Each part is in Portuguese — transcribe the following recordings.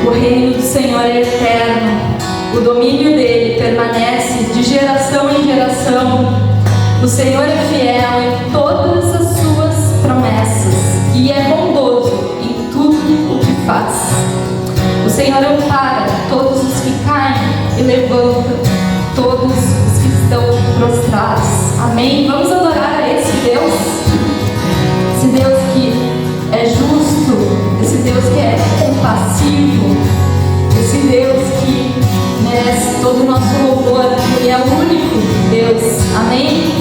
O reino do Senhor é eterno, o domínio dele permanece de geração em geração. O Senhor é fiel em todas as suas promessas e é bondoso em tudo o que faz. O Senhor ampara todos os que caem e levanta todos os que estão prostrados. Amém? Vamos adorar a esse Deus? Esse Deus que é justo, esse Deus que é compassivo, esse Deus que merece todo o nosso louvor. Ele é o único Deus. Amém?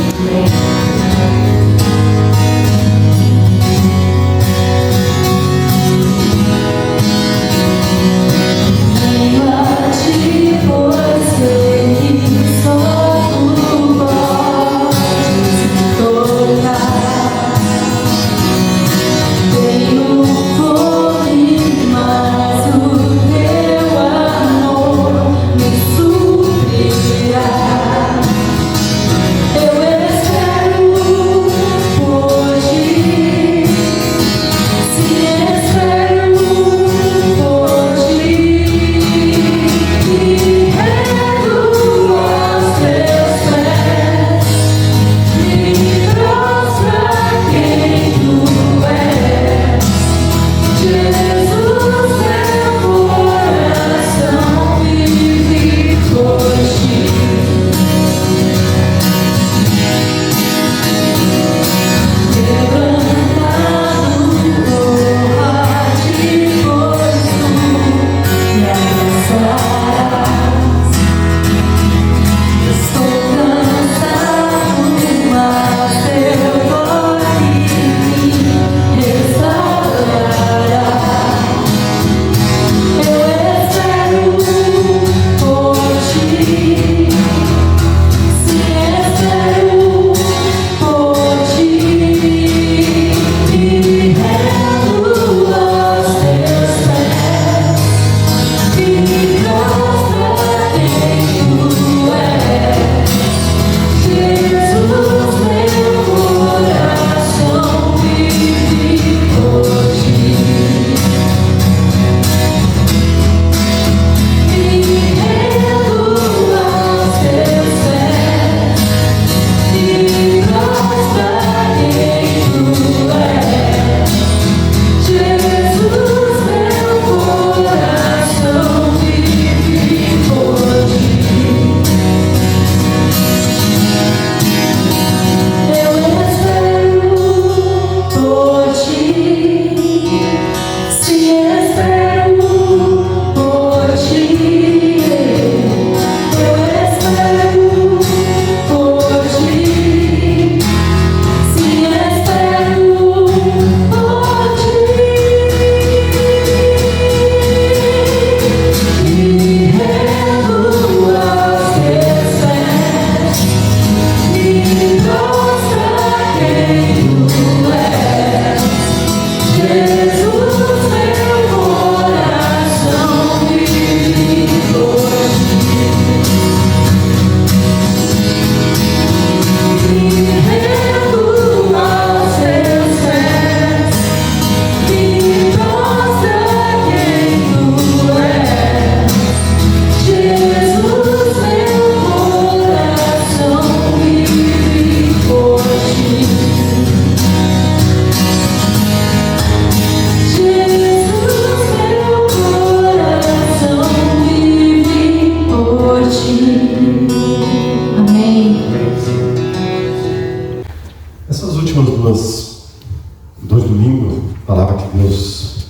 dois domingos, a palavra que Deus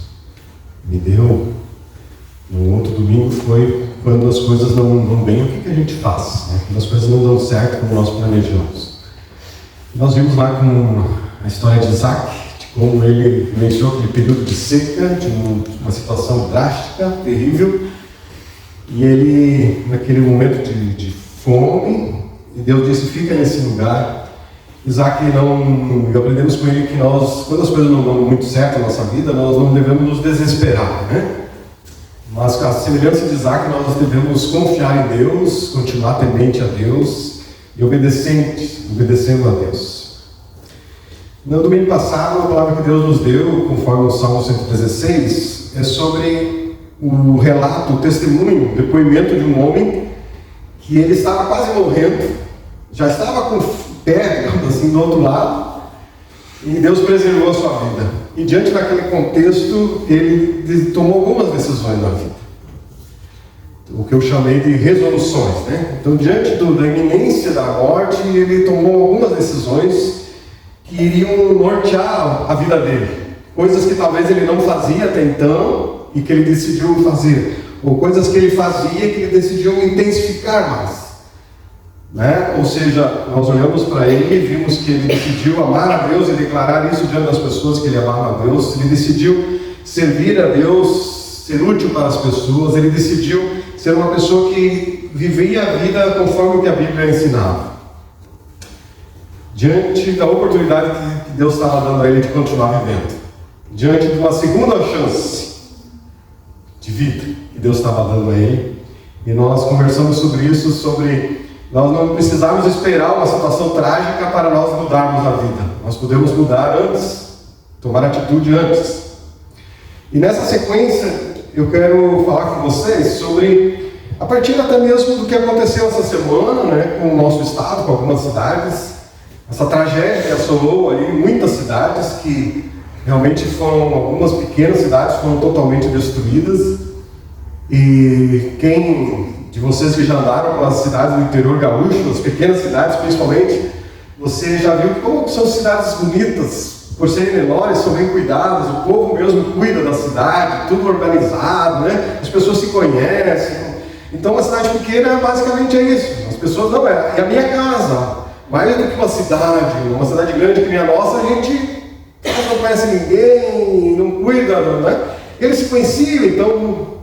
me deu no outro domingo foi quando as coisas não vão bem, o que a gente faz? Né? Quando as coisas não dão certo como nós planejamos. Nós vimos lá com a história de Isaac, de como ele vivenciou aquele período de seca, de uma situação drástica, terrível, e ele, naquele momento de fome, e Deus disse, fica nesse lugar. Isaac aprendemos com ele que nós, quando as coisas não dão muito certo na nossa vida, nós não devemos nos desesperar, né? Mas com a semelhança de Isaac, nós devemos confiar em Deus, continuar temente a Deus e obedecendo a Deus. No domingo passado, a palavra que Deus nos deu, conforme o Salmo 116, é sobre o relato, o testemunho, o depoimento de um homem que ele estava quase morrendo, já estava com o pé, digamos assim, do outro lado, e Deus preservou a sua vida. E diante daquele contexto, ele tomou algumas decisões na vida, o que eu chamei de resoluções, né? Então, diante da iminência da morte, ele tomou algumas decisões que iriam nortear a vida dele, coisas que talvez ele não fazia até então e que ele decidiu fazer, ou coisas que ele fazia e que ele decidiu intensificar mais, né? Ou seja, nós olhamos para ele e vimos que ele decidiu amar a Deus e declarar isso diante das pessoas, que ele amava a Deus. Ele decidiu servir a Deus, ser útil para as pessoas. Ele decidiu ser uma pessoa que vivia a vida conforme o que a Bíblia ensinava, diante da oportunidade que Deus estava dando a ele de continuar vivendo, diante de uma segunda chance de vida que Deus estava dando a ele. E nós conversamos sobre isso, sobre nós não precisarmos esperar uma situação trágica para nós mudarmos a vida. Nós podemos mudar antes, tomar atitude antes. E nessa sequência eu quero falar com vocês sobre, a partir até mesmo do que aconteceu essa semana, né, com o nosso estado, com algumas cidades, essa tragédia que assolou ali muitas cidades, que realmente foram, algumas pequenas cidades foram totalmente destruídas. E quem de vocês que já andaram pelas cidades do interior gaúcho, as pequenas cidades principalmente, você já viu como são cidades bonitas, por serem menores, são bem cuidadas, o povo mesmo cuida da cidade, tudo organizado, né? As pessoas se conhecem. Então uma cidade pequena basicamente é isso, as pessoas não é a minha casa, mais do que uma cidade grande que nem a nossa, a gente não conhece ninguém, não cuida, né? Eles se conheciam, então.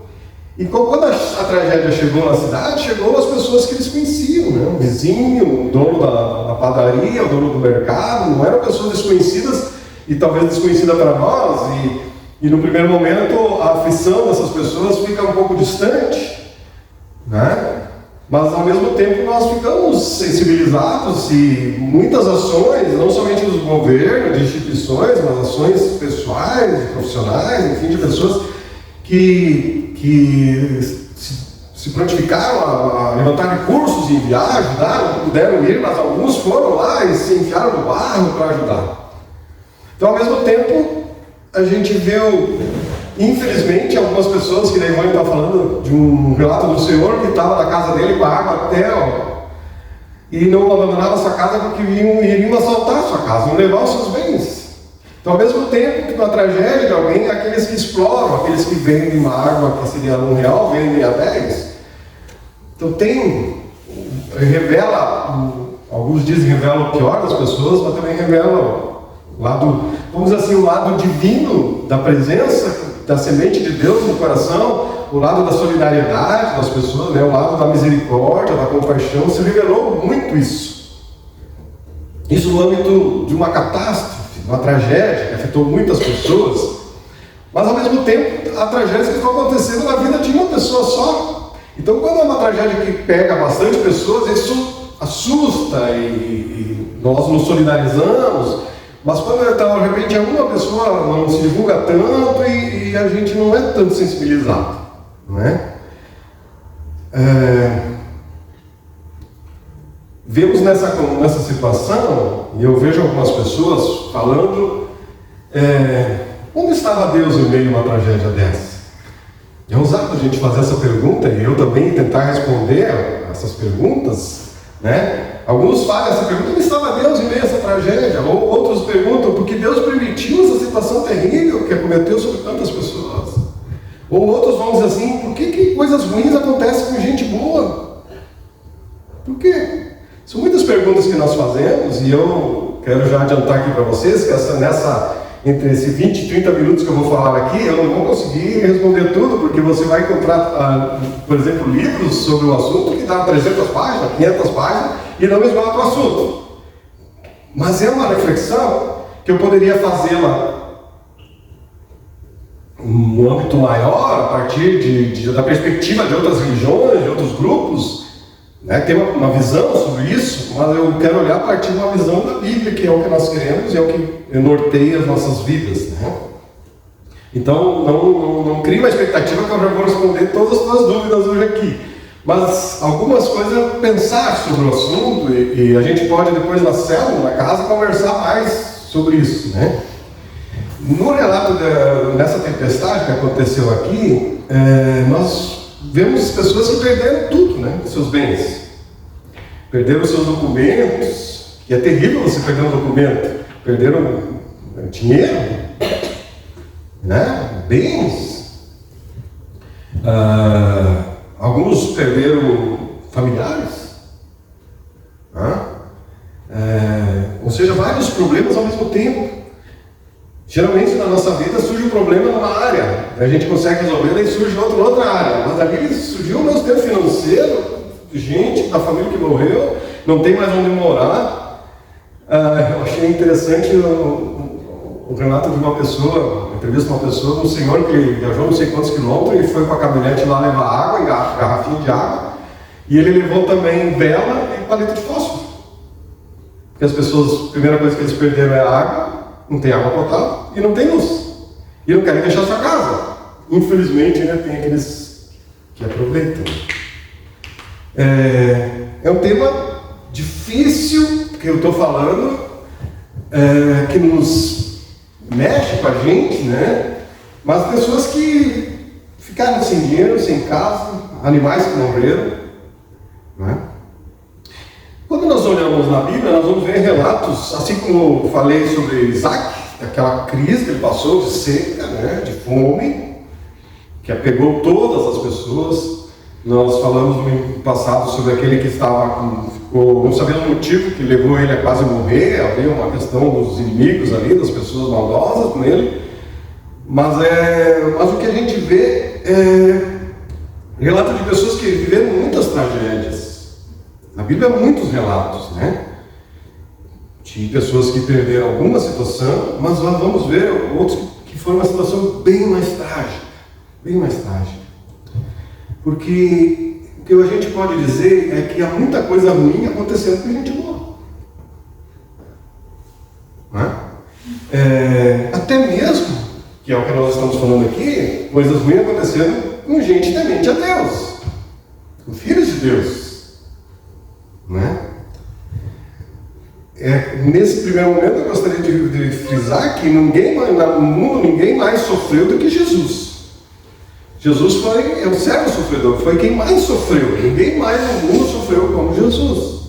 E quando a tragédia chegou na cidade, chegou as pessoas que eles conheciam, né? O vizinho, o dono da padaria, o dono do mercado, não eram pessoas desconhecidas e talvez desconhecidas para nós. E no primeiro momento a aflição dessas pessoas fica um pouco distante, né? Mas ao mesmo tempo nós ficamos sensibilizados e muitas ações, não somente dos governos, de instituições, mas ações pessoais, profissionais, enfim, de pessoas que se prontificaram a levantar recursos e enviar, ajudaram, puderam ir, mas alguns foram lá e se enfiaram no barro para ajudar. Então, ao mesmo tempo, a gente viu, infelizmente, algumas pessoas, que daí Ivone está falando de um relato do Senhor que estava na casa dele com a água até, e não abandonava a sua casa porque iriam assaltar a sua casa, iam levar os seus bens. Então, ao mesmo tempo que uma tragédia de alguém, aqueles que exploram, aqueles que vendem uma água que seria R$1, vendem a 10. Então revela, alguns dizem revela o pior das pessoas, mas também revela o lado, vamos dizer assim, o lado divino da presença, da semente de Deus no coração, o lado da solidariedade das pessoas, né? O lado da misericórdia, da compaixão. Se revelou muito isso. Isso no âmbito de uma catástrofe, uma tragédia que afetou muitas pessoas, mas ao mesmo tempo a tragédia que estão acontecendo na vida de uma pessoa só. Então, quando é uma tragédia que pega bastante pessoas, isso assusta e nós nos solidarizamos, mas quando de repente alguma pessoa não se divulga tanto e a gente não é tanto sensibilizado, não é? Vemos nessa situação, e eu vejo algumas pessoas falando, onde estava Deus em meio a uma tragédia dessa? É ousado a gente fazer essa pergunta, e eu também tentar responder essas perguntas, né? Alguns fazem essa pergunta, onde estava Deus em meio a essa tragédia? Ou outros perguntam, porque Deus permitiu essa situação terrível que acometeu sobre tantas pessoas? Ou outros vão dizer assim, por que coisas ruins acontecem com gente boa? Por quê? São muitas perguntas que nós fazemos, e eu quero já adiantar aqui para vocês que entre esses 20 e 30 minutos que eu vou falar aqui, eu não vou conseguir responder tudo, porque você vai encontrar, por exemplo, livros sobre o assunto que dá 300 páginas, 500 páginas, e não esgota o assunto. Mas é uma reflexão que eu poderia fazê-la no âmbito maior, a partir da perspectiva de outras religiões, de outros grupos, né? Tem uma visão sobre isso, mas eu quero olhar a partir de uma visão da Bíblia, que é o que nós queremos e é o que norteia as nossas vidas, né? Então, não crie uma expectativa que eu já vou responder todas as suas dúvidas hoje aqui. Mas algumas coisas, pensar sobre o assunto, e a gente pode depois na célula, na casa, conversar mais sobre isso, né? No relato dessa tempestade que aconteceu aqui, nós vemos pessoas que perderam tudo, né? Seus bens. Perderam seus documentos, e é terrível você perder um documento. Perderam dinheiro, né? Bens. Alguns perderam familiares. Ou seja, vários problemas ao mesmo tempo. Geralmente na nossa vida surge um problema numa área, a gente consegue resolver, daí surge outra área. Mas ali surgiu o nosso tempo financeiro, gente da família que morreu, não tem mais onde morar. Eu achei interessante o relato de uma pessoa, entrevista de uma pessoa, um senhor que viajou não sei quantos quilômetros e foi com a caminhonete lá levar água, garrafinha de água, e ele levou também vela e palito de fósforo. Porque as pessoas, a primeira coisa que eles perderam é a água, não tem água potável e não tem luz. E não querem deixar sua casa. Infelizmente, né, tem aqueles que aproveitam. É um tema difícil que eu estou falando, que nos mexe com a gente, né? Mas pessoas que ficaram sem dinheiro, sem casa, animais que morreram, né? Quando nós olhamos na Bíblia, nós vamos ver relatos, assim como eu falei sobre Isaac, aquela crise que ele passou de seca, né, de fome, que apegou todas as pessoas. Nós falamos no passado sobre aquele que não sabia o motivo que levou ele a quase morrer. Havia uma questão dos inimigos ali, das pessoas maldosas com ele. Mas o que a gente vê é relato de pessoas que viveram muitas tragédias. Na Bíblia há muitos relatos, né? De pessoas que perderam alguma situação, mas nós vamos ver outros que foram uma situação bem mais trágica. Bem mais trágica. Porque o que a gente pode dizer é que há muita coisa ruim acontecendo com gente boa. Não é? Até mesmo, que é o que nós estamos falando aqui, coisas ruins acontecendo com gente temente a Deus. Com filhos de Deus. Né? Nesse primeiro momento eu gostaria de frisar que no mundo ninguém mais sofreu do que Jesus. Jesus é o servo sofredor, foi quem mais sofreu. Ninguém mais no mundo sofreu como Jesus.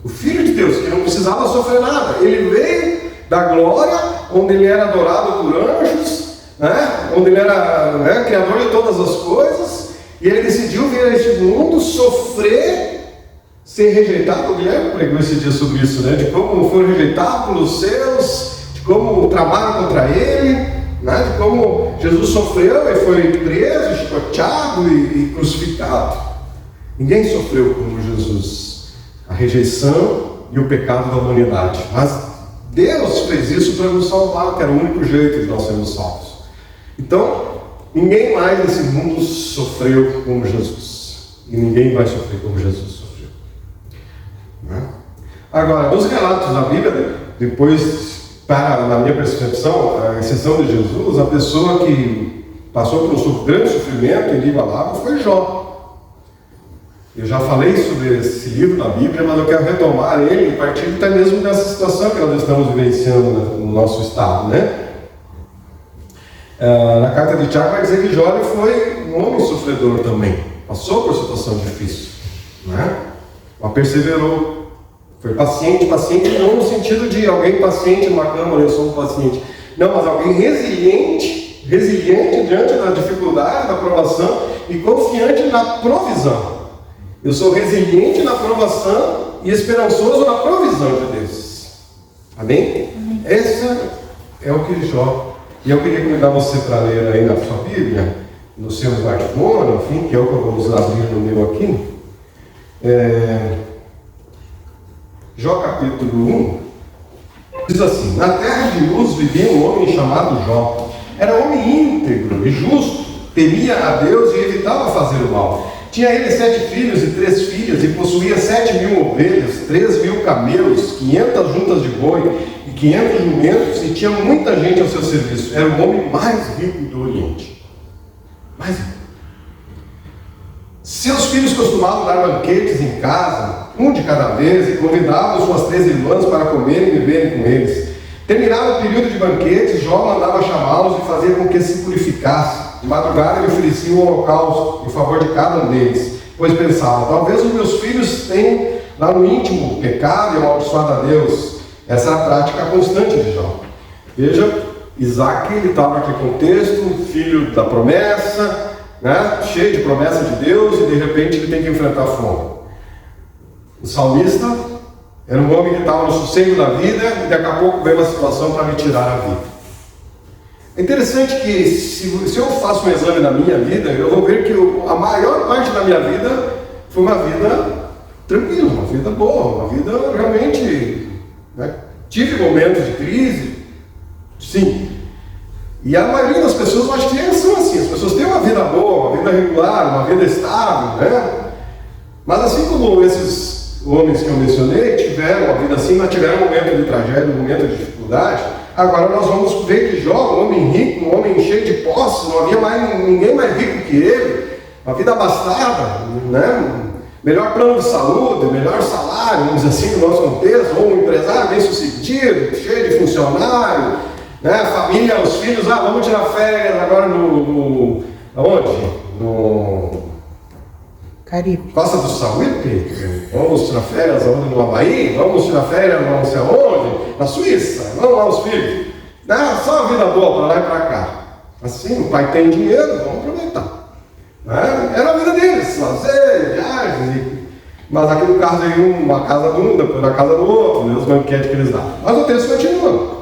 O Filho de Deus, que não precisava sofrer nada. Ele veio da glória, onde ele era adorado por anjos, né? Onde ele era criador de todas as coisas, e ele decidiu vir a este mundo sofrer, ser rejeitado. O Guilherme pregou esse dia sobre isso, né? De como foi rejeitado pelos céus, de como tramaram contra ele, né? De como Jesus sofreu e foi preso, chicoteado e crucificado. Ninguém sofreu como Jesus. A rejeição e o pecado da humanidade. Mas Deus fez isso para nos salvar, que era o único jeito de nós sermos salvos. Então, ninguém mais nesse mundo sofreu como Jesus. E ninguém vai sofrer como Jesus sofreu. Agora, nos relatos da Bíblia, depois, na minha percepção, a exceção de Jesus, a pessoa que passou por um grande sofrimento inigualável foi Jó. Eu já falei sobre esse livro na Bíblia, mas eu quero retomar ele a partir até mesmo dessa situação que nós estamos vivenciando no nosso estado, né? Na carta de Tiago vai dizer que Jó foi um homem sofredor também, passou por situação difícil, né? Mas perseverou. Foi paciente não no sentido de alguém paciente numa cama, eu sou um paciente. Não, mas alguém resiliente diante da dificuldade, da provação e confiante na provisão. Eu sou resiliente na provação e esperançoso na provisão de Deus. Amém? Essa é o que Jó. E eu queria convidar você para ler aí na sua Bíblia, no seu smartphone, enfim, que é o que eu vou abrir no meu aqui. Jó capítulo 1, diz assim: na terra de Uz vivia um homem chamado Jó. Era homem íntegro e justo, temia a Deus e evitava fazer o mal. Tinha ele 7 filhos e 3 filhas, e possuía 7.000 ovelhas, 3.000 camelos, 500 juntas de boi e 500 jumentos, e tinha muita gente ao seu serviço. Era o homem mais rico do Oriente. Mais rico. Seus filhos costumavam dar banquetes em casa, um de cada vez, e convidavam suas 3 irmãs para comerem e beberem com eles. Terminado o período de banquetes, Jó mandava chamá-los e fazia com que se purificassem. De madrugada ele oferecia um holocausto em favor de cada um deles, pois pensava: talvez os meus filhos tenham lá no íntimo pecado e amaldiçoado a Deus. Essa era a prática constante de Jó. Veja, Isaac, ele estava naquele contexto, filho da promessa, né? Cheio de promessa de Deus, e de repente ele tem que enfrentar a fome. O salmista era um homem que estava no sossego da vida, e daqui a pouco veio uma situação para me tirar a vida. É interessante que se eu faço um exame na minha vida, eu vou ver que a maior parte da minha vida foi uma vida tranquila, uma vida boa, uma vida realmente, né? Tive momentos de crise, sim. E a maioria das pessoas, eu acho que são assim. As pessoas têm uma vida boa, uma vida regular, uma vida estável, né? Mas assim como esses homens que eu mencionei tiveram uma vida assim, mas tiveram um momento de tragédia, um momento de dificuldade. Agora nós vamos ver que Jó, um homem rico, um homem cheio de posse, não havia ninguém mais rico que ele, uma vida abastada, né? Melhor plano de saúde, melhor salário, vamos dizer assim, no nosso contexto, ou um empresário bem sucedido, cheio de funcionário, né? A família, os filhos, vamos tirar férias agora aonde? No Caribe. Costa do Sauípe? Vamos tirar férias aonde? No Havaí? Vamos tirar férias não sei aonde? Na Suíça? Vamos lá os filhos. Só uma vida boa para lá e para cá. Assim, o pai tem dinheiro, vamos aproveitar. Era a vida deles, lazer, viagens. Mas aqui no caso aí, uma casa de um, depois da casa do outro, né, os banquetes que eles davam. Mas o texto continua.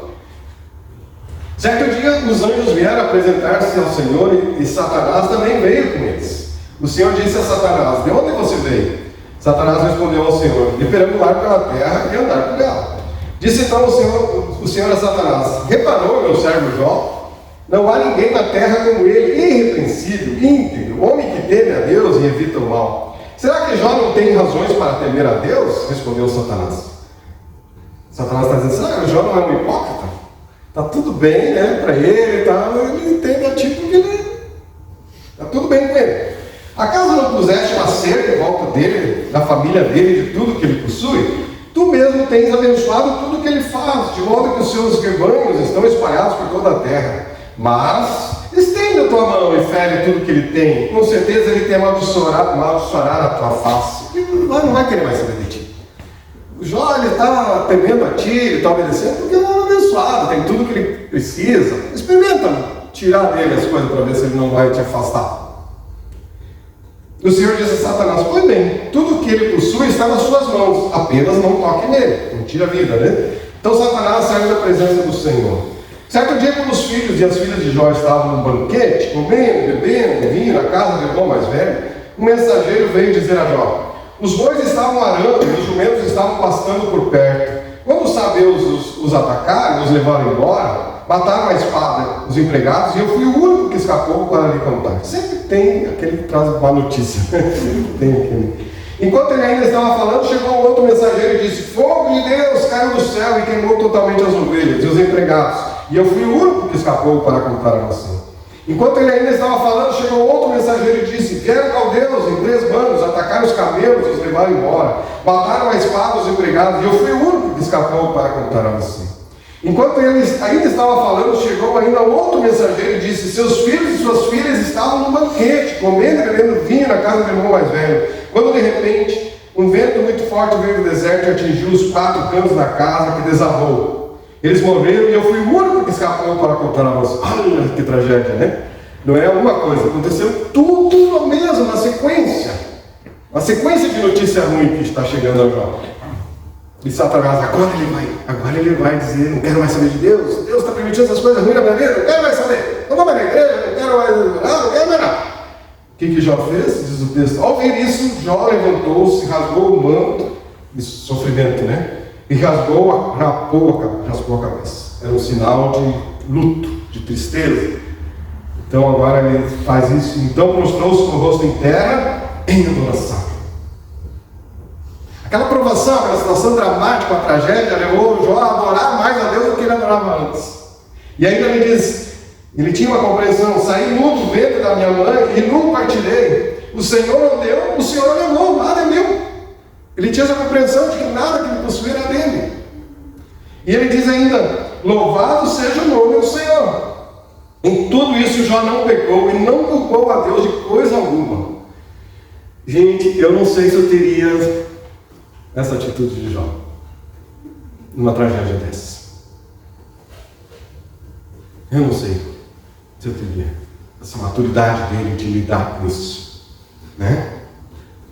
Certo dia, os anjos vieram apresentar-se ao Senhor e Satanás também veio com eles. O Senhor disse a Satanás: de onde você veio? Satanás respondeu ao Senhor: de perambular pela terra e andar por ela. Disse então o Senhor a Satanás: reparou, meu servo Jó? Não há ninguém na terra como ele, irrepreensível, íntegro, homem que teme a Deus e evita o mal. Será que Jó não tem razões para temer a Deus? Respondeu Satanás. Satanás está dizendo assim: Jó não é um hipócrita? Está tudo bem, né, para ele e tal, ele entende a tipo que ele está tudo bem com ele. Acaso não puseste uma cerca em volta dele, da família dele, de tudo que ele possui? Tu mesmo tens abençoado tudo que ele faz, de modo que os seus rebanhos estão espalhados por toda a terra. Mas estende a tua mão e fere tudo que ele tem. Com certeza ele tem amaldiçoará a tua face. Ele não vai querer mais saber de ti. O Jó, ele está temendo a ti, ele está obedecendo, porque ele é um abençoado, tem tudo que ele precisa. Experimenta tirar dele as coisas para ver se ele não vai te afastar. O Senhor disse a Satanás: pois bem, tudo que ele possui está nas suas mãos, apenas não toque nele, não tira a vida, né? Então Satanás saiu da presença do Senhor. Certo dia, quando os filhos e as filhas de Jó estavam no banquete, comendo, bebendo, vinho na casa do irmão mais velho, um mensageiro veio dizer a Jó: os bois estavam arando e os jumentos estavam pastando por perto. Quando os sabeus os atacaram e os levaram embora, mataram a espada os empregados, e eu fui o único que escapou para lhe contar. Sempre tem aquele que traz má notícia. Tem aquele. Enquanto ele ainda estava falando, chegou um outro mensageiro e disse: fogo de Deus caiu do céu e queimou totalmente as ovelhas e os empregados, e eu fui o único que escapou para contar a nação. Enquanto ele ainda estava falando, chegou outro mensageiro e disse: vieram caldeus em 3 bandos, atacaram os camelos e os levaram embora, mataram a espada os empregados, e eu fui o único que escapou para contar a nação. Enquanto ele ainda estava falando, chegou ainda outro mensageiro e disse: seus filhos e suas filhas estavam no banquete, comendo e bebendo vinho na casa do irmão mais velho, quando de repente um vento muito forte veio do deserto e atingiu os 4 cantos da casa, que desabou. Eles morreram e eu fui o único que escapou para contar a nós. Olha que tragédia, né? Não é uma coisa, aconteceu tudo no mesmo, na sequência. Uma sequência de notícia ruim que está chegando a Jó. E Satanás, agora ele vai dizer: não quero mais saber de Deus. Deus está permitindo essas coisas ruins na minha vida, não quero mais saber. Não vou mais na igreja, não quero mais não quero mais nada. O que Jó fez? Diz o texto. Ao ouvir isso, Jó levantou-se, rasgou o manto, de sofrimento, né? E raspou a cabeça. Era um sinal de luto, de tristeza. Então agora ele faz isso. Então prostrou-se com o rosto em terra em adoração. Aquela provação, aquela situação dramática, a tragédia, levou Jó a adorar mais a Deus do que ele adorava antes. E ainda ele diz, ele tinha uma compreensão: saí nu do ventre da minha mãe e nu partirei. O Senhor não deu, o Senhor levou, nada é meu. Ele tinha essa compreensão de que nada que ele possuía era dele. E ele diz ainda: louvado seja o nome do Senhor. Em tudo isso Jó não pecou e não culpou a Deus de coisa alguma. Gente, eu não sei se eu teria essa atitude de Jó numa tragédia dessa. Eu não sei se eu teria essa maturidade dele de lidar com isso, né?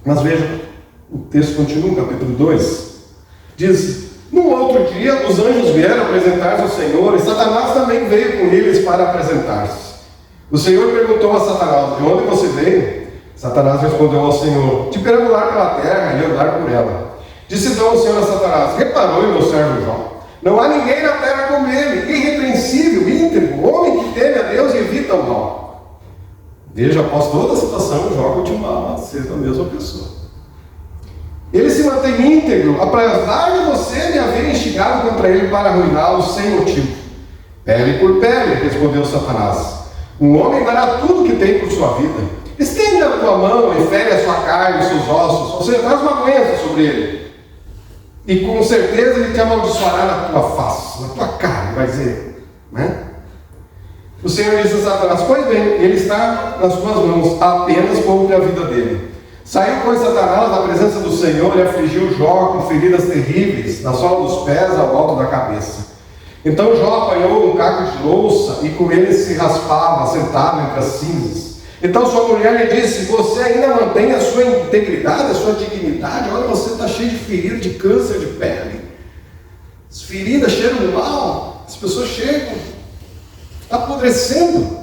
Mas veja, o texto continua, capítulo 2, diz: no outro dia os anjos vieram apresentar-se ao Senhor, e Satanás também veio com eles para apresentar-se. O Senhor perguntou a Satanás: de onde você veio? Satanás respondeu ao Senhor: de perambular pela terra e andar por ela. Disse então o Senhor a Satanás: reparou em meu servo Jó? Não há ninguém na terra como ele, irrepreensível, íntegro, homem que teme a Deus e evita o mal. Veja, após toda a situação, Jó continuava sendo a mesma pessoa. Ele se mantém íntegro, apesar de você me haver instigado contra ele para arruiná-lo sem motivo. Pele por pele, respondeu Satanás. Um homem dará tudo o que tem por sua vida. Estende a tua mão e fere a sua carne e seus ossos, ou seja, traz uma doença sobre ele. E com certeza ele te amaldiçoará na tua face, na tua carne, vai dizer, né? O Senhor disse a Satanás: pois bem, ele está nas tuas mãos, apenas poupe a vida dele. Saiu, pois, Satanás da presença do Senhor e afligiu Jó com feridas terríveis, na sola dos pés ao alto da cabeça. Então Jó apanhou um caco de louça e com ele se raspava, sentado entre as cinzas. Então sua mulher lhe disse: você ainda mantém a sua integridade, a sua dignidade? Olha, você está cheio de feridas, de câncer de pele. As feridas cheiram mal, as pessoas chegam, está apodrecendo.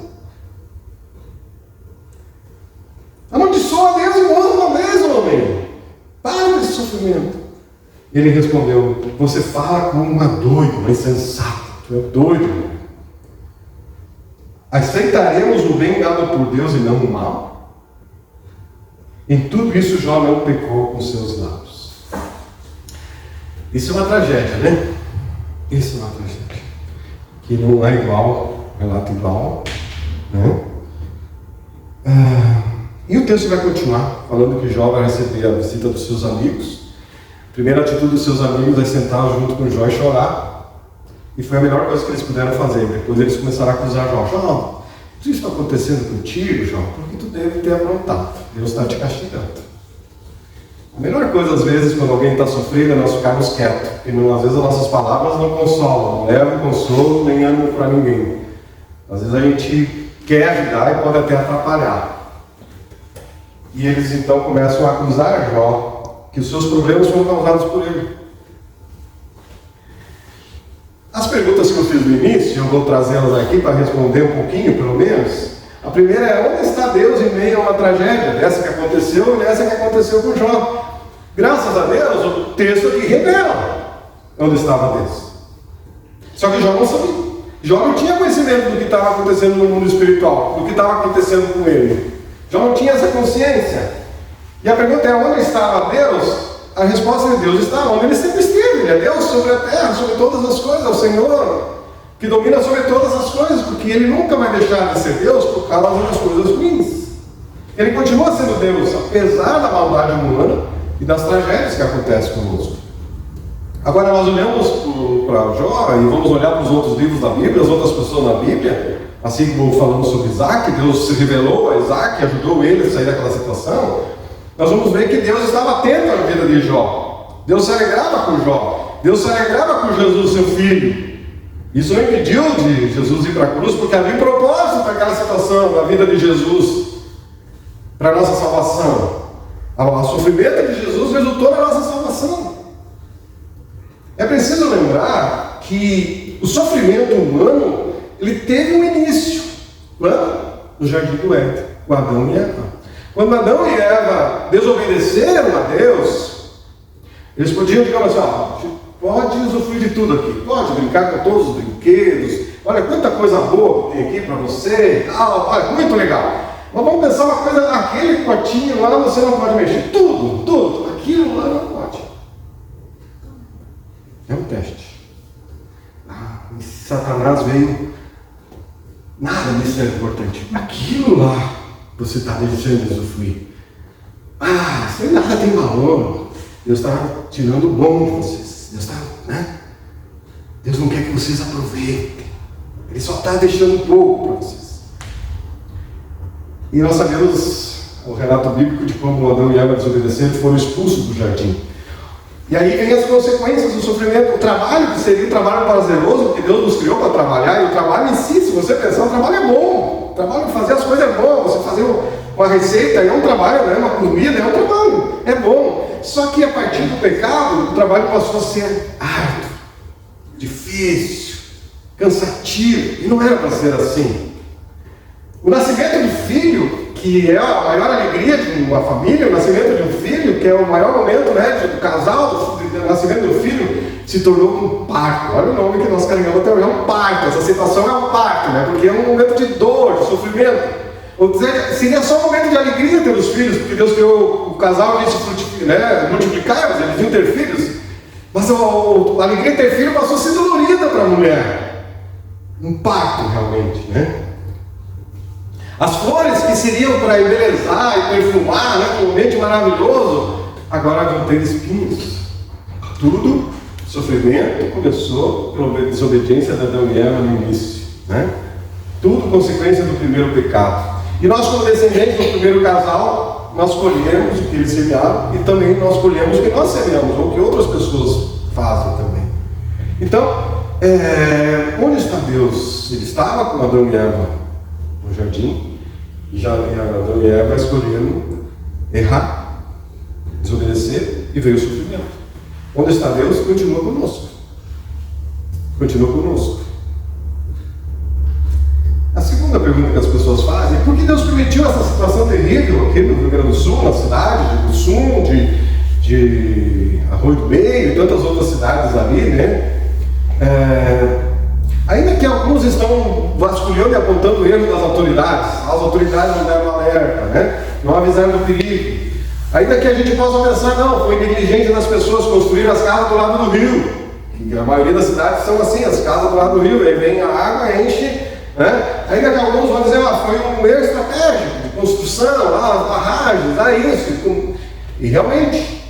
Amaldiçoa a Deus e morra uma vez, homem. Para desse sofrimento. Ele respondeu: você fala como uma doida, uma insensata. Tu é doido, homem. Aceitaremos o bem dado por Deus e não o mal? Em tudo isso Jó não pecou com seus lábios. Isso é uma tragédia, né? Isso é uma tragédia. Que não é igual, relato igual, né? E o texto vai continuar falando que Jó vai receber a visita dos seus amigos. A primeira atitude dos seus amigos é sentar junto com Jó e chorar. E foi a melhor coisa que eles puderam fazer. Depois eles começaram a acusar Jó: Jó, isso está acontecendo contigo, Jó, porque tu deve ter aprontado. Deus está te castigando. A melhor coisa, às vezes, quando alguém está sofrendo, é nós ficarmos quietos. Porque às vezes as nossas palavras não consolam, não levam consolo nem ânimo para ninguém. Às vezes a gente quer ajudar e pode até atrapalhar. E eles então começam a acusar Jó que os seus problemas foram causados por ele. As perguntas que eu fiz no início, eu vou trazê-las aqui para responder um pouquinho, pelo menos. A primeira é: onde está Deus em meio a uma tragédia dessa que aconteceu e dessa que aconteceu com Jó? Graças a Deus, o texto aqui revela onde estava Deus. Só que Jó não sabia. Jó não tinha conhecimento do que estava acontecendo no mundo espiritual, do que estava acontecendo com ele. Jó não tinha essa consciência. E a pergunta é: onde estava Deus? A resposta de Deus está onde ele sempre esteve. Ele é Deus sobre a terra, sobre todas as coisas. É o Senhor que domina sobre todas as coisas, porque ele nunca vai deixar de ser Deus por causa das coisas ruins. Ele continua sendo Deus, apesar da maldade humana e das tragédias que acontecem conosco. Agora nós olhamos para Jó e vamos olhar para os outros livros da Bíblia, as outras pessoas na Bíblia, assim como falamos sobre Isaac. Deus se revelou a Isaac, ajudou ele a sair daquela situação. Nós vamos ver que Deus estava atento à vida de Jó. Deus se alegrava com Jó. Deus se alegrava com Jesus, seu filho. Isso não impediu de Jesus ir para a cruz, porque havia um propósito para aquela situação, na vida de Jesus, para a nossa salvação. O sofrimento de Jesus resultou na nossa salvação. É preciso lembrar que o sofrimento humano, ele teve um início. Quando? No jardim do Éden, com Adão e Eva. Quando Adão e Eva desobedeceram a Deus, eles podiam, digamos assim: pode usufruir de tudo aqui, pode brincar com todos os brinquedos, olha quanta coisa boa que tem aqui para você, olha, muito legal. Mas vamos pensar uma coisa, aquele potinho lá você não pode mexer. Tudo. Aquilo lá não pode. É um teste. Satanás veio, nada disso é importante. Aquilo lá você está deixando de usufruir. Isso aí nada tem valor. Deus está tirando o bom de vocês. Deus está, né? Deus não quer que vocês aproveitem. Ele só está deixando um pouco para vocês. E nós sabemos o relato bíblico de como Adão e Eva desobedeceram, foram expulsos do jardim. E aí vem as consequências do sofrimento. O trabalho, que seria um trabalho prazeroso, porque Deus nos criou para trabalhar, e o trabalho em si, se você pensar, o trabalho é bom. O trabalho de fazer as coisas é bom. Você fazer uma receita é um trabalho, né? Uma comida é um trabalho, é bom. Só que a partir do pecado, o trabalho passou a ser árduo, difícil, cansativo. E não era para ser assim. O nascimento do filho, que é a maior alegria de uma família, o nascimento de um filho, que é o maior momento, né, do casal, o nascimento do filho, se tornou um parto. Olha o nome que nós carregamos até hoje, é um parto. Essa situação é um parto, né, porque é um momento de dor, de sofrimento. Ou dizer, seria só um momento de alegria ter os filhos, porque Deus criou o casal e se multiplicar, eles iam ter filhos. Mas a alegria de ter filho passou a ser dolorida para a mulher. Um parto, realmente, né? As flores que seriam para embelezar e perfumar, né, um ambiente maravilhoso, agora vão ter espinhos. Tudo, sofrimento, começou pela desobediência de Adão e Eva no início, né? Tudo consequência do primeiro pecado. E nós, como descendentes do primeiro casal, nós colhemos o que eles semearam e também nós colhemos o que nós semeamos, ou o que outras pessoas fazem também. Então, onde está Deus? Ele estava com Adão e Eva no jardim, e já Adão e Eva escolheram errar, desobedecer, e veio o sofrimento. Onde está Deus? Continua conosco. Continua conosco. A segunda pergunta que as pessoas fazem é: por que Deus permitiu essa situação terrível aqui no Rio Grande do Sul, na cidade de Mussum, de Arroio do Meio e tantas outras cidades ali, né? Ainda que alguns estão vasculhando e apontando o erro das autoridades, as autoridades não deram alerta, né? Não avisaram do perigo. Ainda que a gente possa pensar, não, foi negligência das pessoas construir as casas do lado do rio. Que a maioria das cidades são assim, as casas do lado do rio, aí vem a água, enche, né? Ainda que alguns vão dizer, foi um erro estratégico de construção, as barragens, isso. E realmente,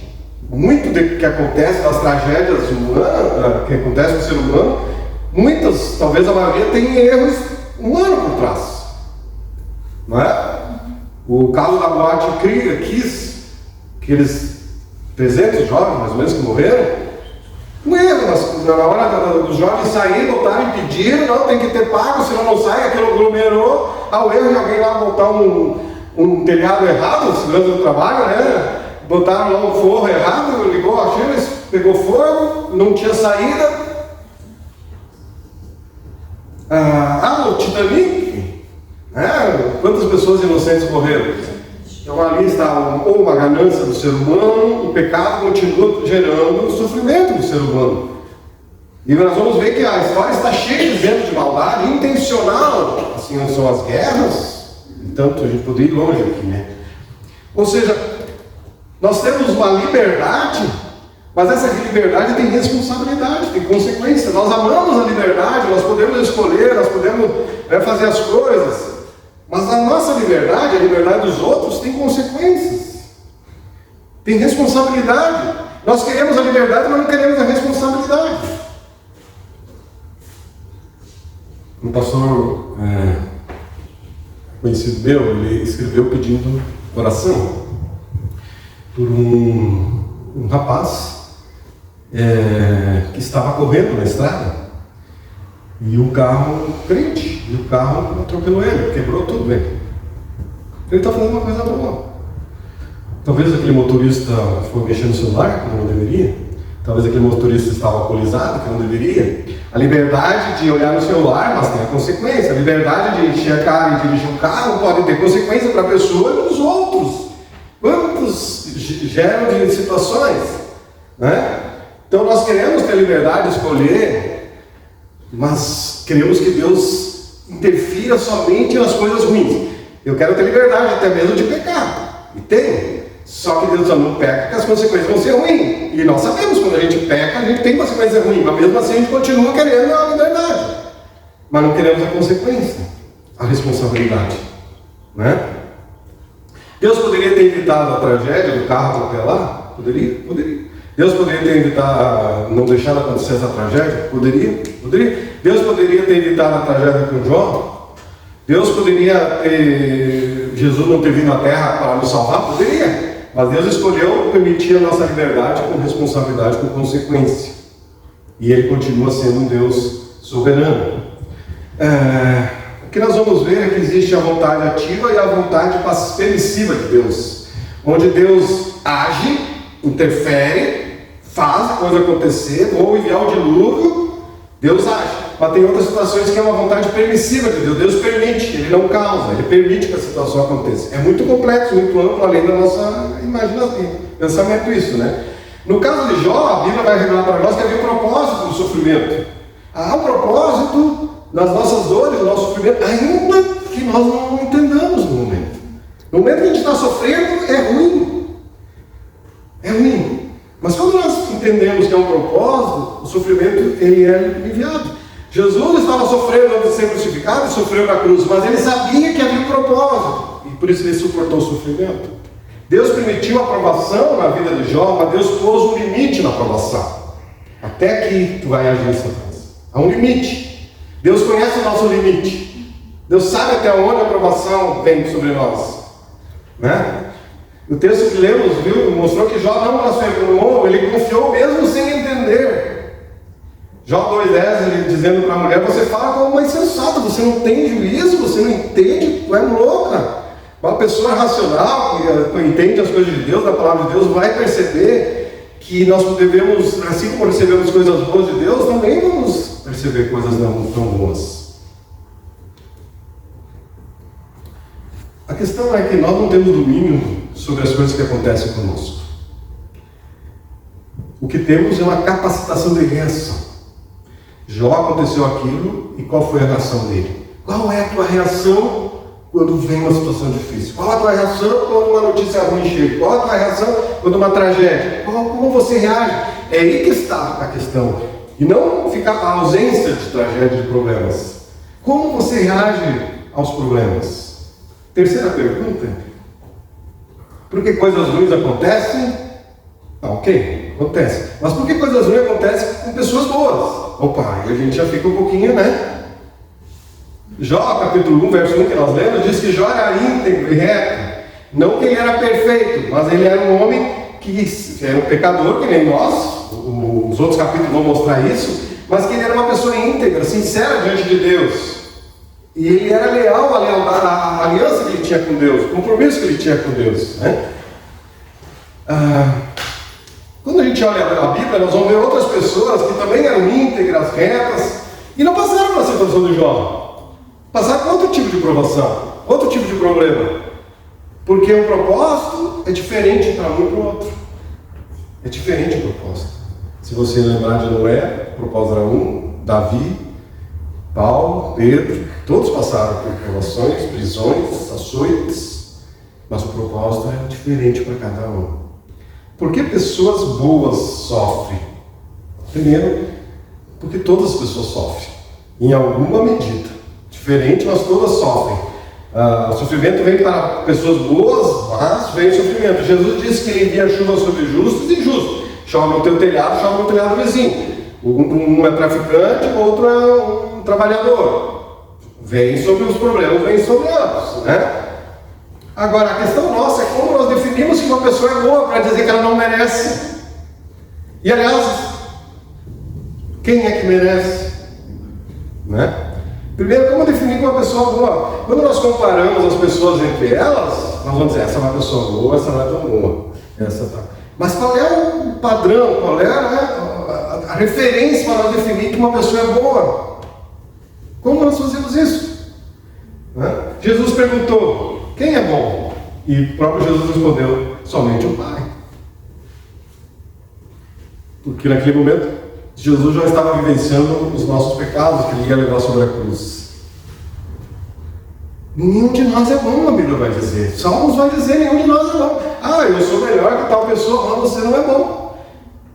muito do que acontece nas tragédias humanas, que acontece com o ser humano, muitas, talvez a maioria, tem erros humanos por trás. Não é? O caso da boate Kiss, aqueles 300 jovens, mais ou menos, que morreram, um erro, na hora dos jovens saírem, voltarem e pedir, não, tem que ter pago, senão não sai, aquilo aglomerou, ao erro de alguém lá botar um telhado errado, segurança do trabalho, né? Botaram lá um forro errado, ligou a chama, pegou fogo, não tinha saída. O Titanic, né? Quantas pessoas inocentes morreram? Então ali está ou uma ganância do ser humano, o pecado continua gerando sofrimento do ser humano. E nós vamos ver que a história está cheia de exemplos de maldade intencional, assim são as guerras, tanto a gente poderia ir longe aqui, né? Ou seja, nós temos uma liberdade, mas essa liberdade tem responsabilidade, tem consequência. Nós amamos a liberdade, nós podemos escolher, nós podemos fazer as coisas, mas a nossa liberdade, a liberdade dos outros, tem consequências, tem responsabilidade. Nós queremos a liberdade, mas não queremos a responsabilidade. Um pastor conhecido meu, ele escreveu pedindo oração por um rapaz que estava correndo na estrada e um carro crente, e o carro atropelou ele, quebrou tudo ele. Ele está fazendo uma coisa boa. Talvez aquele motorista foi mexendo no celular, que não deveria. Talvez aquele motorista estava alcoolizado, que não deveria. A liberdade de olhar no celular, mas tem a consequência. A liberdade de encher a cara e dirigir um carro pode ter consequência para a pessoa e para os outros. Quantos geram de situações, né? Então nós queremos ter a liberdade de escolher, mas queremos que Deus interfira somente nas coisas ruins. Eu quero ter liberdade até mesmo de pecar. E tenho. Só que Deus não peca, porque as consequências vão ser ruins. E nós sabemos que quando a gente peca, a gente tem consequências ruins. Mas mesmo assim a gente continua querendo a liberdade. Mas não queremos a consequência, a responsabilidade. Né? Deus poderia ter evitado a tragédia do carro atropelar? Poderia? Poderia. Deus poderia ter evitado, não deixar acontecer essa tragédia? Poderia? Poderia. Deus poderia ter evitado a tragédia com Jó? Deus poderia ter... Jesus não ter vindo à Terra para nos salvar? Poderia. Mas Deus escolheu permitir a nossa liberdade com responsabilidade, com consequência. E Ele continua sendo um Deus soberano. O que nós vamos ver é que existe a vontade ativa e a vontade permissiva de Deus. Onde Deus age, interfere, faz a coisa acontecer, ou enviar o dilúvio, Deus age. Mas tem outras situações que é uma vontade permissiva de Deus. Deus permite, Ele não causa, Ele permite que a situação aconteça. É muito complexo, muito amplo, além da nossa imaginação, pensamento isso, né? No caso de Jó, a Bíblia vai revelar para nós que havia um propósito no sofrimento. Há um propósito nas nossas dores, no nosso sofrimento, ainda que nós não entendamos no momento. No momento que a gente está sofrendo, é ruim. É ruim. Mas quando nós entendemos que é um propósito, o sofrimento ele é aliviado. Jesus estava sofrendo antes de ser crucificado e sofreu na cruz, mas ele sabia que havia um propósito, e por isso ele suportou o sofrimento. Deus permitiu a aprovação na vida de Jó, mas Deus pôs um limite na aprovação. Até aqui tu vai agir, Satanás. Há um limite. Deus conhece o nosso limite. Deus sabe até onde a aprovação vem sobre nós. Né? O texto que lemos mostrou que Jó não blasfemou, ele confiou mesmo sem entender. Jó 2,10, ele dizendo para a mulher: você fala como uma insensata, você não tem juízo, você não entende, tu é louca. Uma pessoa racional, que entende as coisas de Deus, da palavra de Deus, vai perceber que nós devemos, assim como recebemos coisas boas de Deus, também vamos perceber coisas não tão boas. A questão é que nós não temos domínio sobre as coisas que acontecem conosco. O que temos é uma capacitação de reação. Jó aconteceu aquilo, e qual foi a reação dele? Qual é a tua reação quando vem uma situação difícil? Qual é a tua reação quando uma notícia ruim chega? Qual é a tua reação quando uma tragédia? Como você reage? É aí que está a questão. E não ficar a ausência de tragédia, de problemas. Como você reage aos problemas? Terceira pergunta: por que coisas ruins acontecem? Ok, acontece. Mas por que coisas ruins acontecem com pessoas boas? Opa, aí a gente já fica um pouquinho, né? Jó, capítulo 1, verso 1 que nós lemos, diz que Jó era íntegro e reto. Não que ele era perfeito, mas ele era um homem que era um pecador, que nem nós. Os outros capítulos vão mostrar isso. Mas que ele era uma pessoa íntegra, sincera diante de Deus. E ele era leal à aliança que ele tinha com Deus, o compromisso que ele tinha com Deus, né? Quando a gente olha a Bíblia, nós vamos ver outras pessoas que também eram íntegras, retas, e não passaram pela situação de Jó. Passaram por outro tipo de provação, outro tipo de problema. Porque o propósito é diferente para um e para o outro. É diferente o propósito. Se você lembrar de Noé, o propósito era um, Davi, Paulo, Pedro, todos passaram por provações, prisões, açoites, mas o propósito é diferente para cada um. Por que pessoas boas sofrem? Primeiro, porque todas as pessoas sofrem, em alguma medida. Diferente, mas todas sofrem. O sofrimento vem para pessoas boas, mas vem o sofrimento. Jesus disse que ele envia chuva sobre justos e injustos. Chove no teu telhado, chove no telhado do vizinho. Um é traficante, o outro é um trabalhador. Vem sobre os problemas, vem sobre ambos, né? Agora, a questão nossa é como nós definimos que uma pessoa é boa para dizer que ela não merece. E, aliás, quem é que merece? Né? Primeiro, como definir que uma pessoa é boa? Quando nós comparamos as pessoas entre elas, nós vamos dizer, essa é uma pessoa boa, essa não é tão boa. Essa tá. Mas qual é o padrão, qual é a referência para nós definir que uma pessoa é boa? Como nós fazemos isso? Né? Jesus perguntou: quem é bom? E o próprio Jesus respondeu: somente o Pai. Porque naquele momento, Jesus já estava vivenciando os nossos pecados que ele ia levar sobre a cruz. Nenhum de nós é bom, a Bíblia vai dizer. Salmos vai dizer, nenhum de nós é bom. Ah, eu sou melhor que tal pessoa, mas você não é bom.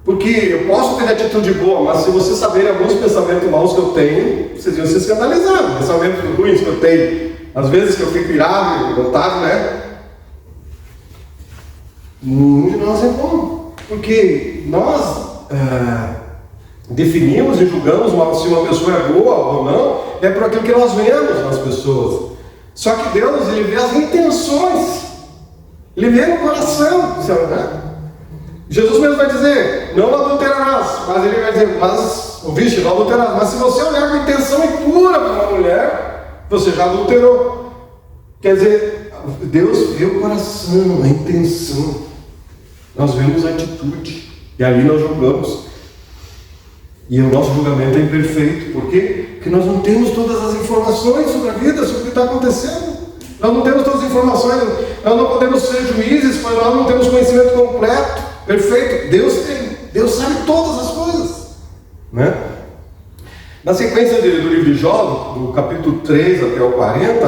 Porque eu posso ter atitude boa, mas se você saber alguns pensamentos maus que eu tenho, vocês iam se escandalizar. Pensamentos ruins que eu tenho, às vezes que eu fico irado, revoltado, né? Nenhum de nós é bom. Porque nós definimos e julgamos se uma pessoa é boa ou não, é por aquilo que nós vemos nas pessoas. Só que Deus, Ele vê as intenções, Ele vê no coração, né? Jesus mesmo vai dizer, não adulterarás, mas Ele vai dizer, ouviste, não adulterarás, mas se você olhar com intenção impura para uma mulher, você já adulterou. Quer dizer, Deus vê o coração, a intenção, nós vemos a atitude, e ali nós julgamos. E o nosso julgamento é imperfeito. Por quê? Porque nós não temos todas as informações sobre a vida, sobre o que está acontecendo. Nós não temos todas as informações, nós não podemos ser juízes, mas nós não temos conhecimento completo, perfeito. Deus tem, Deus sabe todas as coisas, né? Na sequência do livro de Jó, do capítulo 3 até o 40,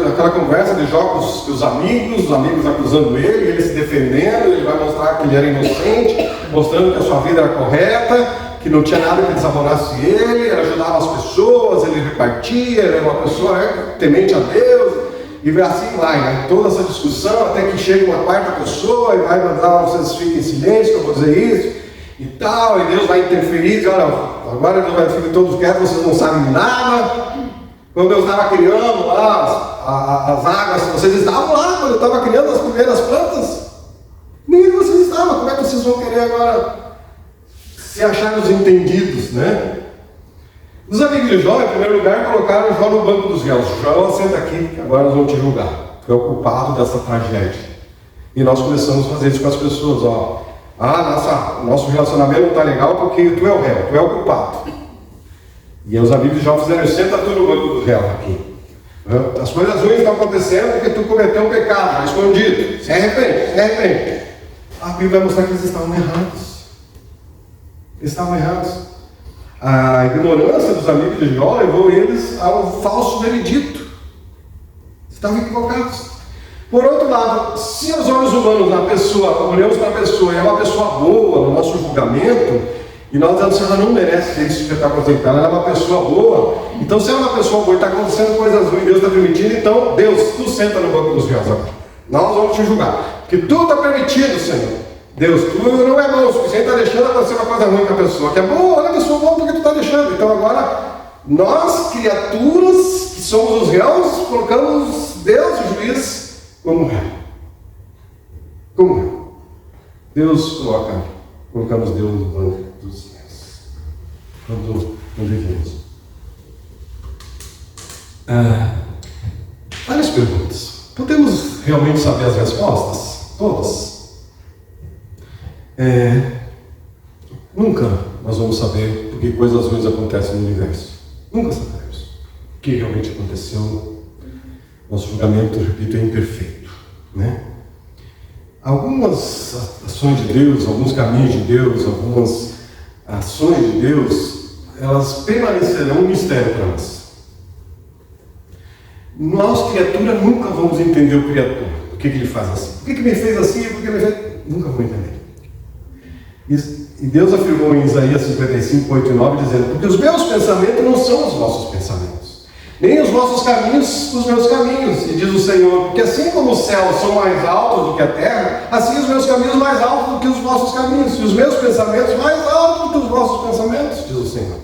aquela conversa de Jó com os amigos acusando ele se defendendo, ele vai mostrar que ele era inocente, mostrando que a sua vida era correta, que não tinha nada que desabonasse ele ajudava as pessoas, ele repartia, ele era uma pessoa temente a Deus, e assim vai, né? Toda essa discussão, até que chega uma quarta pessoa e vai mandar, vocês fiquem em silêncio, que eu vou dizer isso, e tal, e Deus vai interferir, diz, olha, agora Deus vai ficar todos quietos, vocês não sabem nada. Quando Deus estava criando lá as águas, vocês estavam lá quando eu estava criando as primeiras plantas? Nem vocês estavam, como é que vocês vão querer agora se achar os entendidos, né? Os amigos de Jó, em primeiro lugar, colocaram Jó no banco dos réus. Jó, senta aqui, que agora nós vamos te julgar. Tu é o culpado dessa tragédia. E nós começamos a fazer isso com as pessoas, ó. Nosso relacionamento não está legal porque tu é o réu, tu é o culpado. E os amigos de Jó fizeram, senta tu no banco dos réus aqui. As coisas ruins estão acontecendo porque tu cometeu um pecado, mas escondido. Se arrepende. A Bíblia vai mostrar que eles estavam errados. A ignorância dos amigos de Jó levou eles ao falso veredito. Estavam equivocados. Por outro lado, se aos olhos humanos olhamos para a pessoa e é uma pessoa boa no nosso julgamento, e nós dizemos que ela não merece ter isso que está acontecendo, ela é uma pessoa boa, então se ela é uma pessoa boa e está acontecendo coisas ruins, Deus está permitindo, então Deus, tu senta no banco dos réus agora. Nós vamos te julgar, porque tudo está permitido, Senhor. Deus, tu não é bom o suficiente, está deixando acontecer uma coisa ruim com a pessoa, que é boa, olha a pessoa boa porque tu está deixando. Então agora, nós, criaturas, que somos os réus, colocamos Deus, o juiz, como réu. Como réu. Colocamos Deus no banco dos réus. Quando vivemos. Várias perguntas. Podemos realmente saber as respostas? Todas? Nunca nós vamos saber porque coisas ruins acontecem no universo. Nunca saberemos o que realmente aconteceu. Nosso julgamento, repito, é imperfeito, né? Algumas ações de Deus, alguns caminhos de Deus, algumas ações de Deus, elas permanecerão um mistério para nós. Nós, criatura, nunca vamos entender o Criador. Por que ele faz assim? Por que me fez assim? Por que me fez... Nunca vamos entender. E Deus afirmou em Isaías 55, 8 e 9, dizendo, porque os meus pensamentos não são os vossos pensamentos, nem os vossos caminhos os meus caminhos, e diz o Senhor, porque assim como os céus são mais altos do que a terra, assim os meus caminhos mais altos do que os vossos caminhos, e os meus pensamentos mais altos do que os vossos pensamentos, diz o Senhor.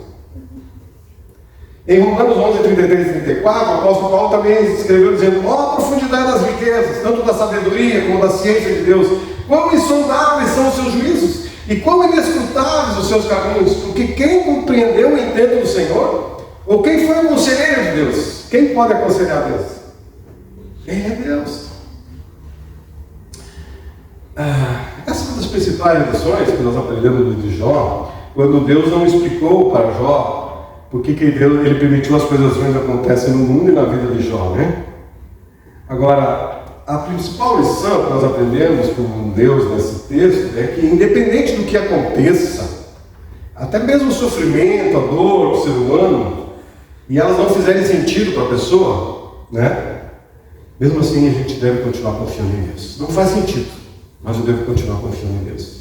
Em Romanos 11, 33 e 34, o apóstolo Paulo também escreveu dizendo, ó a profundidade das riquezas, tanto da sabedoria como da ciência de Deus, quão insondáveis são os seus juízos, e quão inescrutáveis os seus caminhos, porque quem compreendeu o intento do Senhor, ou quem foi o conselheiro de Deus? Quem pode aconselhar Deus? Quem é Deus? Essa é uma das principais lições que nós aprendemos no livro de Jó, quando Deus não explicou para Jó por que ele permitiu as coisas ruins acontecerem no mundo e na vida de Jó, né? Agora, a principal lição que nós aprendemos com Deus nesse texto é que, independente do que aconteça, até mesmo o sofrimento, a dor do ser humano, e elas não fizerem sentido para a pessoa, né? Mesmo assim, a gente deve continuar confiando em Deus. Não faz sentido, mas eu devo continuar confiando em Deus.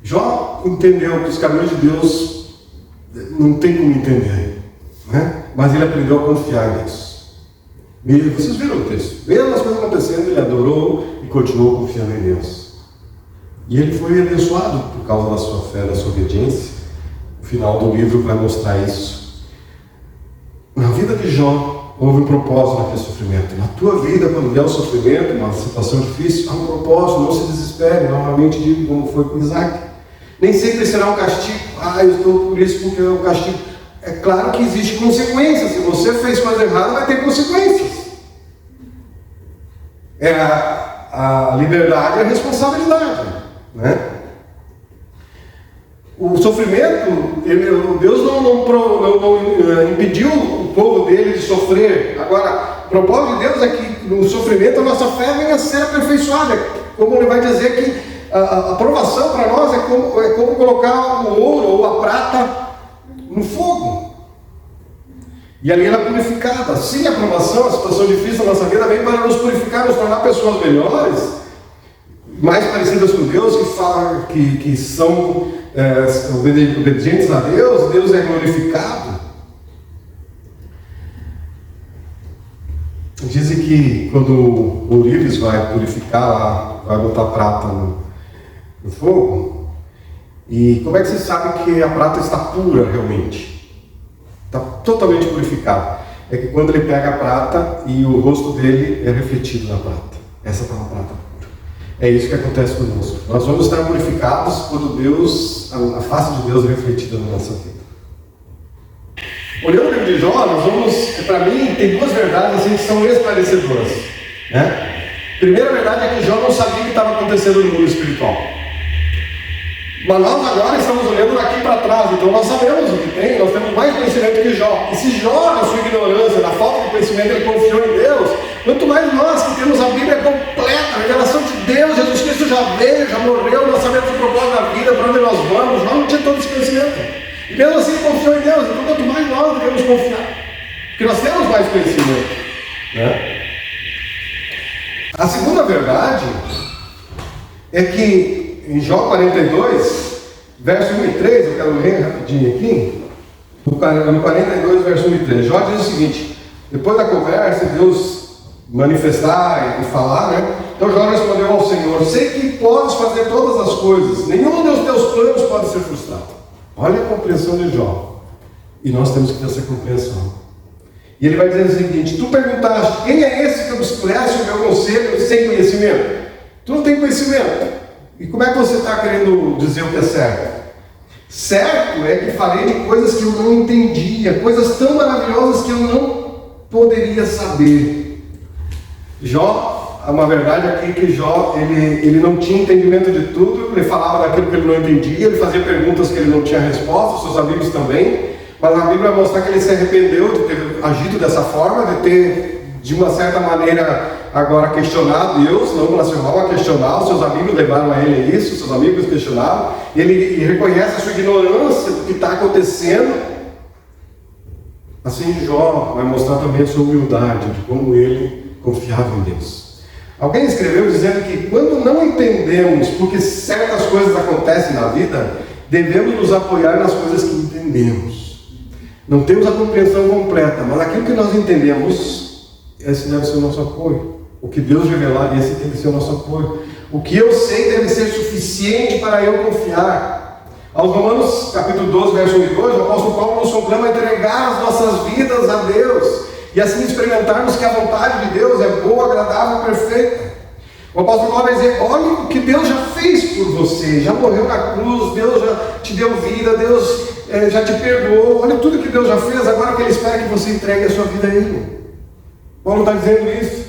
Jó entendeu que os caminhos de Deus não tem como entender, né? Mas ele aprendeu a confiar em Deus. E vocês viram o texto. Mesmo as coisas acontecendo, ele adorou e continuou confiando em Deus. E ele foi abençoado por causa da sua fé, da sua obediência. O final do livro vai mostrar isso. Na vida de Jó, houve um propósito naquele sofrimento. Na tua vida, quando vier o sofrimento, uma situação difícil, há um propósito, não se desespere. Novamente digo como foi com Isaac. Nem sempre será um castigo. Eu estou por isso porque é um castigo. É claro que existe consequência. Se você fez coisa errada, vai ter consequências. A liberdade é a responsabilidade, né? O sofrimento, Deus não impediu o povo dele de sofrer. Agora, o propósito de Deus é que no sofrimento a nossa fé venha a ser aperfeiçoada. Como ele vai dizer que a provação para nós é como colocar o ouro ou a prata no fogo. E ali ela é purificada. Sim, a provação, a situação difícil da nossa vida vem para nos purificar, nos tornar pessoas melhores, mais parecidas com Deus, que são obedientes a Deus. Deus é glorificado. Dizem que quando o ourives vai purificar, vai botar prata no fogo. E como é que você sabe que a prata está pura realmente? Está totalmente purificada. É que quando ele pega a prata e o rosto dele é refletido na prata. Essa está na prata pura. É isso que acontece conosco. Nós vamos estar purificados quando a face de Deus é refletida na nossa vida. Olhando o livro de Jó, para mim, tem duas verdades assim, que são esclarecedoras, né? Primeira verdade é que Jó não sabia o que estava acontecendo no mundo espiritual. Mas nós agora estamos olhando daqui para trás, então nós sabemos o que tem, nós temos mais conhecimento que Jó. E se Jó, na sua ignorância, na falta de conhecimento, ele confiou em Deus, quanto mais nós que temos a Bíblia completa, a revelação de Deus, Jesus Cristo já veio, já morreu, nós sabemos o propósito da vida, para onde nós vamos. Jó não tinha todo esse conhecimento. E mesmo assim ele confiou em Deus, então quanto mais nós devemos confiar, porque nós temos mais conhecimento, né? A segunda verdade é que em Jó 42, verso 1 e 3, eu quero ler rapidinho aqui, no 42, verso 1 e 3, Jó diz o seguinte: depois da conversa, Deus manifestar e falar, né? Então Jó respondeu ao Senhor: sei que podes fazer todas as coisas, nenhum dos teus planos pode ser frustrado. Olha a compreensão de Jó, e nós temos que ter essa compreensão. E ele vai dizer o seguinte: tu perguntaste, quem é esse que obscurece o meu conselho sem conhecimento? Tu não tem conhecimento. E como é que você está querendo dizer o que é certo? Certo é que falei de coisas que eu não entendia, coisas tão maravilhosas que eu não poderia saber. Jó, uma verdade aqui que Jó, ele não tinha entendimento de tudo, ele falava daquilo que ele não entendia, ele fazia perguntas que ele não tinha resposta, seus amigos também, mas a Bíblia vai mostrar que ele se arrependeu de ter agido dessa forma, de ter, de uma certa maneira, agora questionado Deus, não nacional, a questionar, os seus amigos levaram a ele isso, seus amigos questionaram, ele reconhece a sua ignorância do que está acontecendo. Assim Jó vai mostrar também a sua humildade, de como ele confiava em Deus. Alguém escreveu dizendo que quando não entendemos porque certas coisas acontecem na vida, devemos nos apoiar nas coisas que entendemos. Não temos a compreensão completa, mas aquilo que nós entendemos, esse deve ser o nosso apoio. O que Deus revelar, esse tem que ser o nosso apoio. O que eu sei deve ser suficiente para eu confiar. Aos Romanos capítulo 12, verso 1 e 2, o apóstolo Paulo nos conclama a entregar as nossas vidas a Deus, e assim experimentarmos que a vontade de Deus é boa, agradável e perfeita. O apóstolo Paulo vai dizer: olha o que Deus já fez por você, já morreu na cruz, Deus já te deu vida, Deus já te perdoou, olha tudo que Deus já fez, agora que Ele espera que você entregue a sua vida a Ele. Paulo está dizendo isso.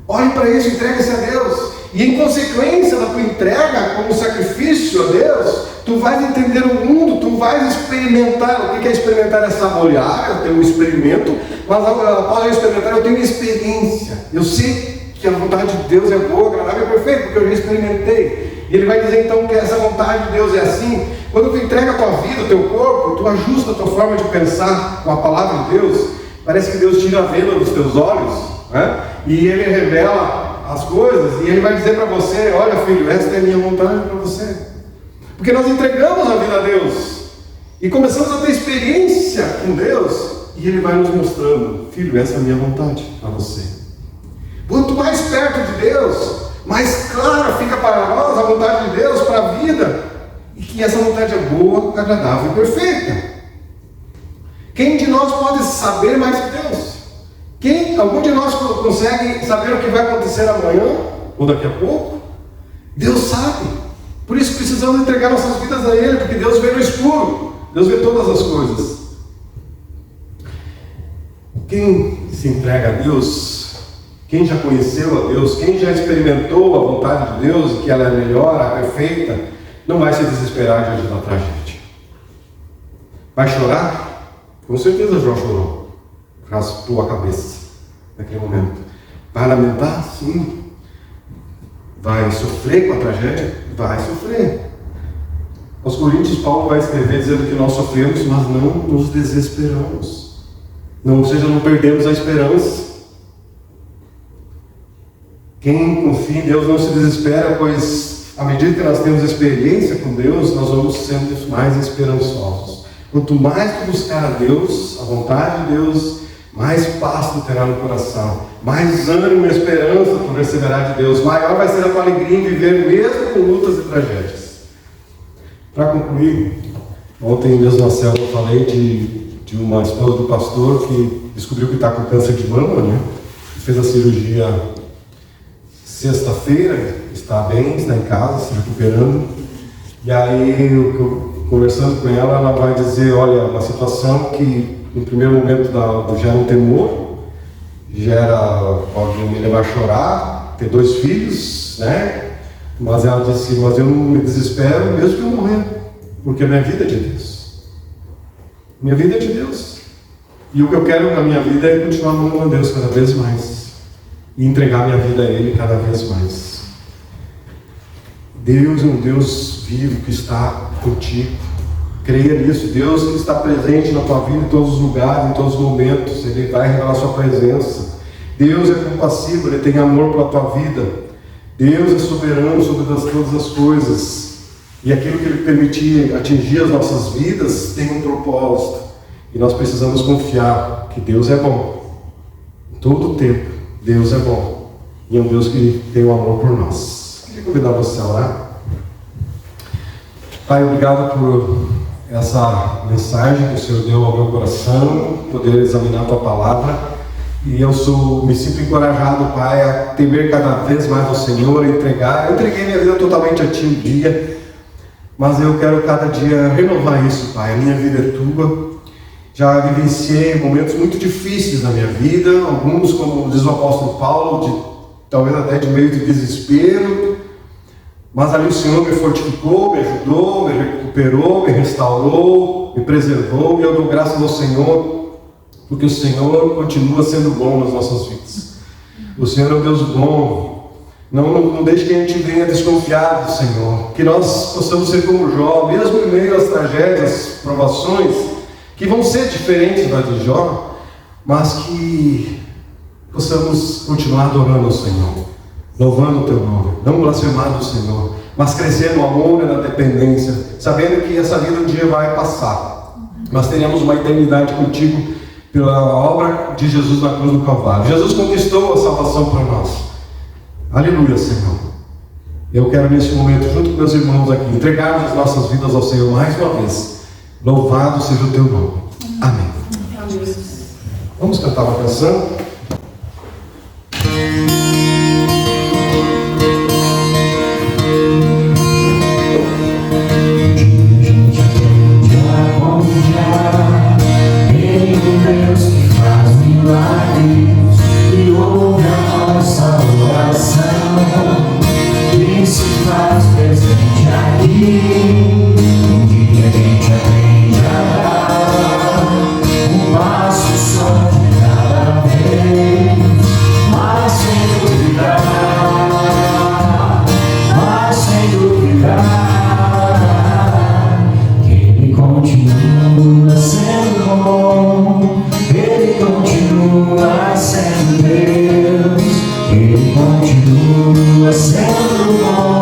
Olhe para isso, entregue-se a Deus. E em consequência da tua entrega como sacrifício a Deus, tu vais entender o mundo, tu vais experimentar. O que é experimentar? É saborear, eu tenho um experimento, mas após eu experimentar, eu tenho experiência. Eu sei que a vontade de Deus é boa, agradável e perfeita, porque eu já experimentei. E ele vai dizer então que essa vontade de Deus é assim. Quando tu entrega a tua vida, o teu corpo, tu ajusta a tua forma de pensar com a palavra de Deus. Parece que Deus tira a venda dos teus olhos, né? E Ele revela as coisas, e Ele vai dizer para você: olha, filho, esta é a minha vontade para você. Porque nós entregamos a vida a Deus, e começamos a ter experiência com Deus, e Ele vai nos mostrando: filho, essa é a minha vontade para você. Quanto mais perto de Deus, mais clara fica para nós a vontade de Deus para a vida, e que essa vontade é boa, agradável e perfeita. Quem de nós pode saber mais que Deus? Algum de nós consegue saber o que vai acontecer amanhã ou daqui a pouco? Deus sabe. Por isso precisamos entregar nossas vidas a Ele, porque Deus vê no escuro, Deus vê todas as coisas. Quem se entrega a Deus, quem já conheceu a Deus, quem já experimentou a vontade de Deus, que ela é melhor, a perfeita, não vai se desesperar diante da tragédia. Vai chorar? Com certeza Jó chorou, raspou a cabeça naquele momento. Vai lamentar? Sim. Vai sofrer com a tragédia? Vai sofrer. Aos Coríntios, Paulo vai escrever dizendo que nós sofremos, mas não nos desesperamos. Ou seja, não perdemos a esperança. Quem confia em Deus não se desespera, pois à medida que nós temos experiência com Deus, nós vamos sendo mais esperançosos. Quanto mais tu buscar a Deus, a vontade de Deus, mais paz tu terá no coração, mais ânimo e esperança tu receberá de Deus, maior vai ser a tua alegria em viver mesmo com lutas e tragédias. Para concluir, ontem mesmo na célula eu falei de uma esposa do pastor que descobriu que está com câncer de mama, né? Fez a cirurgia sexta-feira, está bem, está em casa, se recuperando. E aí, conversando com ela, ela vai dizer: olha, uma situação que no primeiro momento gera um temor, pode me levar a chorar, ter 2 filhos, né? Mas ela disse: mas eu não me desespero mesmo que eu morrer, porque a minha vida é de Deus. Minha vida é de Deus. E o que eu quero na minha vida é continuar amando a Deus cada vez mais, e entregar minha vida a Ele cada vez mais. Deus é um Deus vivo que está contigo. Creia nisso. Deus que está presente na tua vida em todos os lugares, em todos os momentos. Ele vai revelar a sua presença. Deus é compassivo, Ele tem amor pela tua vida. Deus é soberano sobre todas as coisas. E aquilo que Ele permitir atingir as nossas vidas tem um propósito. E nós precisamos confiar que Deus é bom. Em todo o tempo, Deus é bom. E é um Deus que tem um amor por nós. Queria convidar você a orar. Pai, obrigado por essa mensagem que o Senhor deu ao meu coração, poder examinar a tua palavra. E eu me sinto encorajado, Pai, a temer cada vez mais ao Senhor, a entregar. Eu entreguei minha vida totalmente a Ti um dia, mas eu quero cada dia renovar isso, Pai. A minha vida é Tua. Já vivenciei momentos muito difíceis na minha vida, alguns, como diz o apóstolo Paulo, talvez até de meio de desespero, mas ali o Senhor me fortificou, me ajudou, me recuperou, me restaurou, me preservou, e eu dou graças ao Senhor, porque o Senhor continua sendo bom nas nossas vidas. O Senhor é um Deus bom. Não deixe que a gente venha desconfiar do Senhor, que nós possamos ser como Jó, mesmo em meio às tragédias, provações, que vão ser diferentes da de Jó, mas que possamos continuar adorando o Senhor, louvando o Teu nome, não blasfemando o Senhor, mas crescer no amor e na dependência, sabendo que essa vida um dia vai passar, mas teremos uma eternidade contigo pela obra de Jesus na cruz do Calvário. Jesus conquistou a salvação para nós. Aleluia, Senhor. Eu quero nesse momento, junto com meus irmãos aqui, entregarmos as nossas vidas ao Senhor mais uma vez. Louvado seja o Teu nome. Amém. Vamos cantar uma canção? Continua sendo bom, Ele continua sendo Deus. continua sendo bom.